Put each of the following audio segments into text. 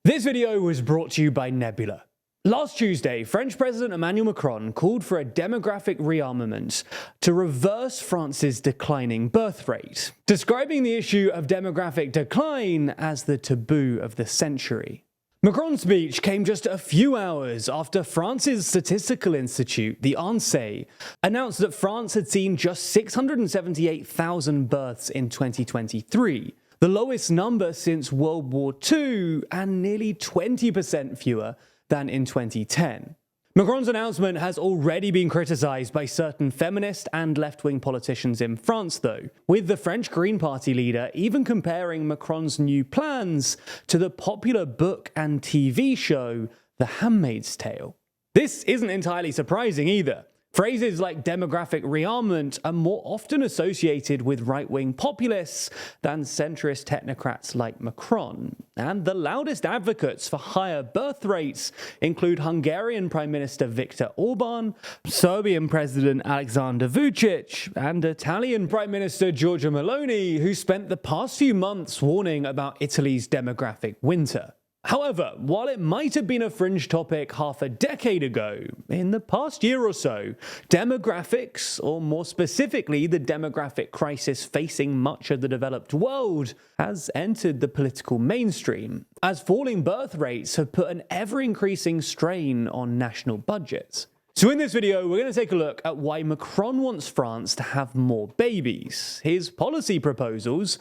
This video was brought to you by Nebula. Last Tuesday, French President Emmanuel Macron called for a demographic rearmament to reverse France's declining birth rate, describing the issue of demographic decline as the taboo of the century. Macron's speech came just a few hours after France's statistical institute, the ANSEE, announced that France had seen just 678,000 births in 2023, the lowest number since World War II and nearly 20% fewer than in 2010. Macron's announcement has already been criticized by certain feminist and left-wing politicians in France, though, with the French Green Party leader even comparing Macron's new plans to the popular book and TV show The Handmaid's Tale. This isn't entirely surprising either. Phrases like demographic rearmament are more often associated with right-wing populists than centrist technocrats like Macron, and the loudest advocates for higher birth rates include Hungarian Prime Minister Viktor Orban, Serbian President Alexander Vučić, and Italian Prime Minister Giorgia Meloni, who spent the past few months warning about Italy's demographic winter. However, while it might have been a fringe topic half a decade ago, in the past year or so, demographics, or more specifically the demographic crisis facing much of the developed world, has entered the political mainstream, as falling birth rates have put an ever-increasing strain on national budgets. So in this video, we're going to take a look at why Macron wants France to have more babies, his policy proposals,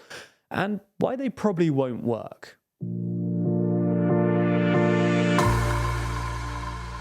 and why they probably won't work.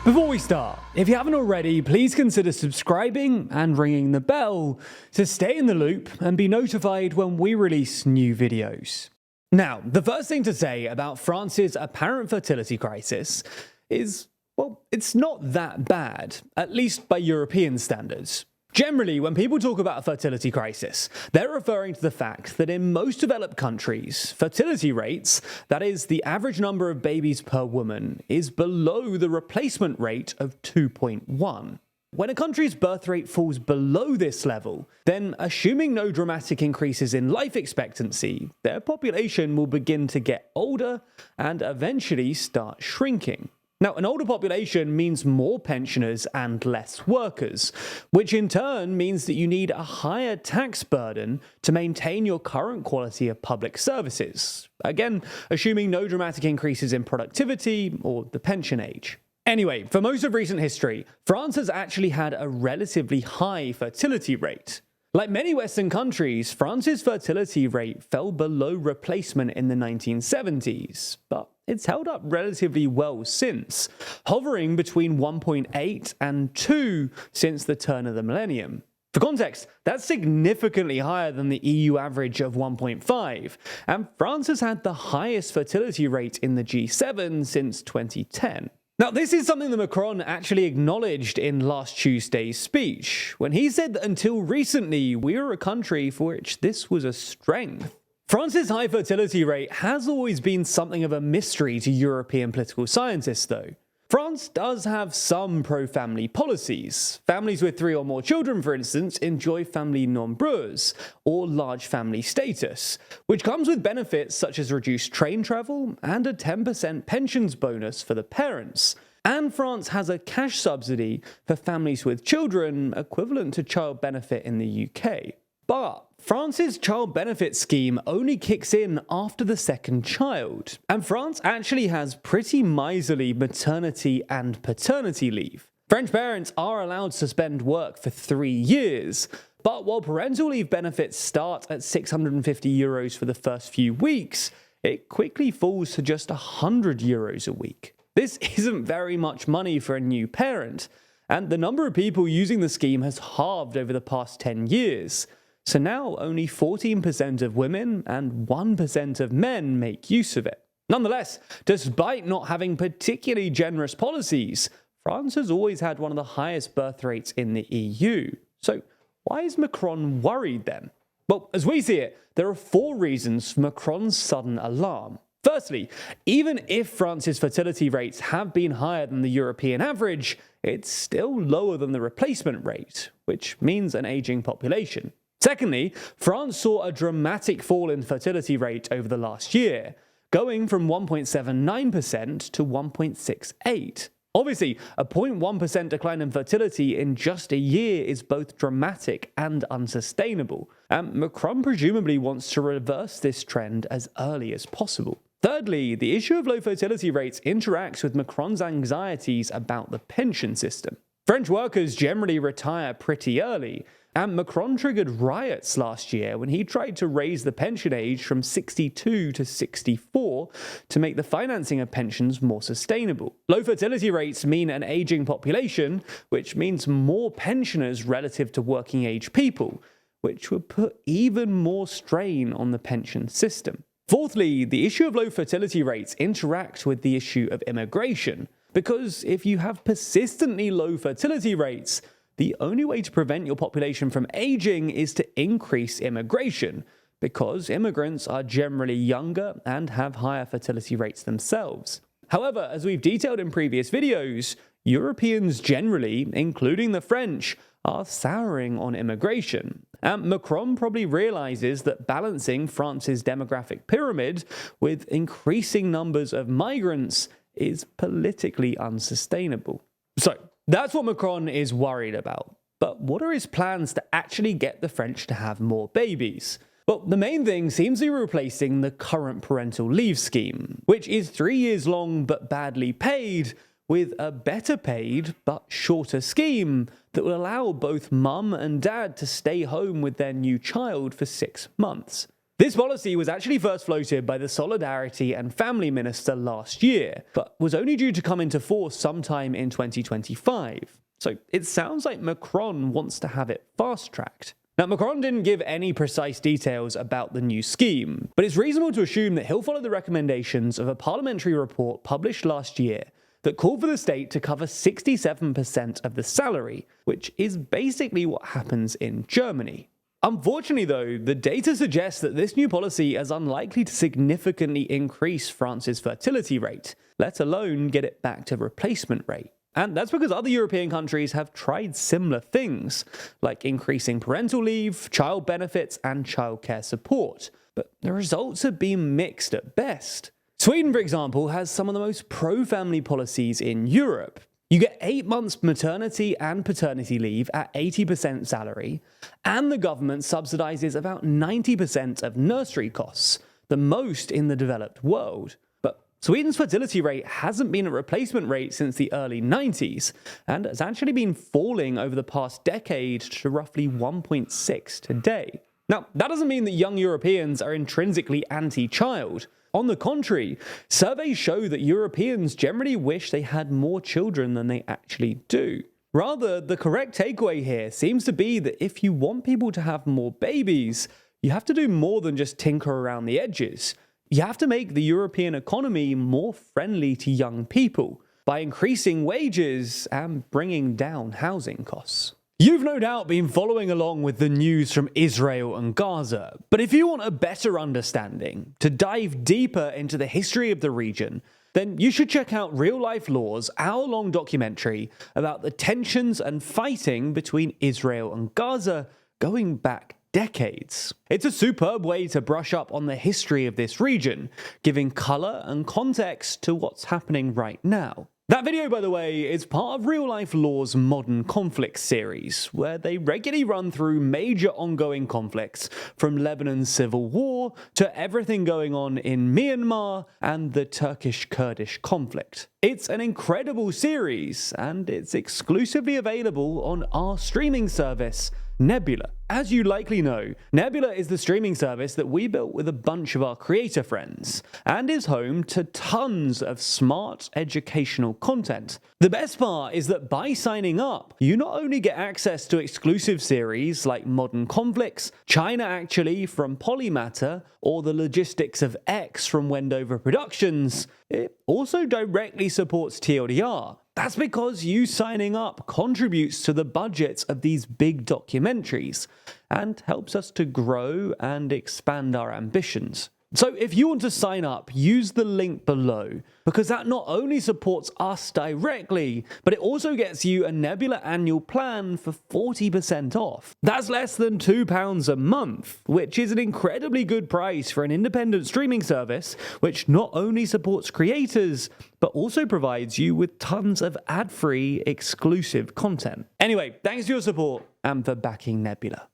Before we start, if you haven't already, please consider subscribing and ringing the bell to stay in the loop and be notified when we release new videos. Now, the first thing to say about France's apparent fertility crisis is, well, it's not that bad, at least by European standards. Generally, when people talk about a fertility crisis, they're referring to the fact that in most developed countries, fertility rates, that is, the average number of babies per woman, is below the replacement rate of 2.1. When a country's birth rate falls below this level, then assuming no dramatic increases in life expectancy, their population will begin to get older and eventually start shrinking. Now, an older population means more pensioners and less workers, which in turn means that you need a higher tax burden to maintain your current quality of public services. Again, assuming no dramatic increases in productivity or the pension age. Anyway, for most of recent history, France has actually had a relatively high fertility rate. Like many Western countries, France's fertility rate fell below replacement in the 1970s, but it's held up relatively well since, hovering between 1.8 and 2 since the turn of the millennium. For context, that's significantly higher than the EU average of 1.5, and France has had the highest fertility rate in the G7 since 2010. Now, this is something that Macron actually acknowledged in last Tuesday's speech, when he said that until recently, we were a country for which this was a strength. France's high fertility rate has always been something of a mystery to European political scientists, though. France does have some pro-family policies. Families with 3 or more children, for instance, enjoy famille nombreuse, or large family status, which comes with benefits such as reduced train travel and a 10% pensions bonus for the parents. And France has a cash subsidy for families with children, equivalent to child benefit in the UK. But France's child benefit scheme only kicks in after the second child, and France actually has pretty miserly maternity and paternity leave. French parents are allowed to suspend work for 3 years, but while parental leave benefits start at €650 for the first few weeks, it quickly falls to just €100 a week. This isn't very much money for a new parent, and the number of people using the scheme has halved over the past 10 years. So now only 14% of women and 1% of men make use of it. Nonetheless, despite not having particularly generous policies, France has always had one of the highest birth rates in the EU. So why is Macron worried then? Well, as we see it, there are 4 reasons for Macron's sudden alarm. Firstly, even if France's fertility rates have been higher than the European average, it's still lower than the replacement rate, which means an aging population. Secondly, France saw a dramatic fall in fertility rate over the last year, going from 1.79% to 1.68%. Obviously, a 0.1% decline in fertility in just a year is both dramatic and unsustainable, and Macron presumably wants to reverse this trend as early as possible. Thirdly, the issue of low fertility rates interacts with Macron's anxieties about the pension system. French workers generally retire pretty early, and Macron triggered riots last year when he tried to raise the pension age from 62 to 64 to make the financing of pensions more sustainable. Low fertility rates mean an aging population, which means more pensioners relative to working age people, which would put even more strain on the pension system. Fourthly, the issue of low fertility rates interacts with the issue of immigration, because if you have persistently low fertility rates, the only way to prevent your population from aging is to increase immigration, because immigrants are generally younger and have higher fertility rates themselves. However, as we've detailed in previous videos, Europeans generally, including the French, are souring on immigration. And Macron probably realizes that balancing France's demographic pyramid with increasing numbers of migrants is politically unsustainable. So, that's what Macron is worried about. But what are his plans to actually get the French to have more babies? Well, the main thing seems to be replacing the current parental leave scheme, which is 3 years long but badly paid, with a better paid but shorter scheme that will allow both mum and dad to stay home with their new child for 6 months. This policy was actually first floated by the Solidarity and Family Minister last year, but was only due to come into force sometime in 2025. So it sounds like Macron wants to have it fast-tracked. Now, Macron didn't give any precise details about the new scheme, but it's reasonable to assume that he'll follow the recommendations of a parliamentary report published last year that called for the state to cover 67% of the salary, which is basically what happens in Germany. Unfortunately, though, the data suggests that this new policy is unlikely to significantly increase France's fertility rate, let alone get it back to replacement rate. And that's because other European countries have tried similar things, like increasing parental leave, child benefits, and childcare support. But the results have been mixed at best. Sweden, for example, has some of the most pro-family policies in Europe. You get 8 months maternity and paternity leave at 80% salary, and the government subsidizes about 90% of nursery costs, the most in the developed world. But Sweden's fertility rate hasn't been at replacement rate since the early 90s, and has actually been falling over the past decade to roughly 1.6 today. Now, that doesn't mean that young Europeans are intrinsically anti-child. On the contrary, surveys show that Europeans generally wish they had more children than they actually do. Rather, the correct takeaway here seems to be that if you want people to have more babies, you have to do more than just tinker around the edges. You have to make the European economy more friendly to young people by increasing wages and bringing down housing costs. You've no doubt been following along with the news from Israel and Gaza, but if you want a better understanding, to dive deeper into the history of the region, then you should check out Real Life Law's hour-long documentary about the tensions and fighting between Israel and Gaza going back decades. It's a superb way to brush up on the history of this region, giving colour and context to what's happening right now. That video, by the way, is part of Real Life Law's Modern Conflicts series, where they regularly run through major ongoing conflicts, from Lebanon's civil war to everything going on in Myanmar and the Turkish-Kurdish conflict. It's an incredible series, and it's exclusively available on our streaming service, Nebula. As you likely know, Nebula is the streaming service that we built with a bunch of our creator friends, and is home to tons of smart educational content. The best part is that by signing up, you not only get access to exclusive series like Modern Conflicts, China Actually from Polymatter, or The Logistics of X from Wendover Productions, it also directly supports TLDR. That's because you signing up contributes to the budgets of these big documentaries, and helps us to grow and expand our ambitions. So if you want to sign up, use the link below, because that not only supports us directly, but it also gets you a Nebula annual plan for 40% off. That's less than £2 a month, which is an incredibly good price for an independent streaming service, which not only supports creators, but also provides you with tons of ad-free exclusive content. Anyway, thanks for your support and for backing Nebula.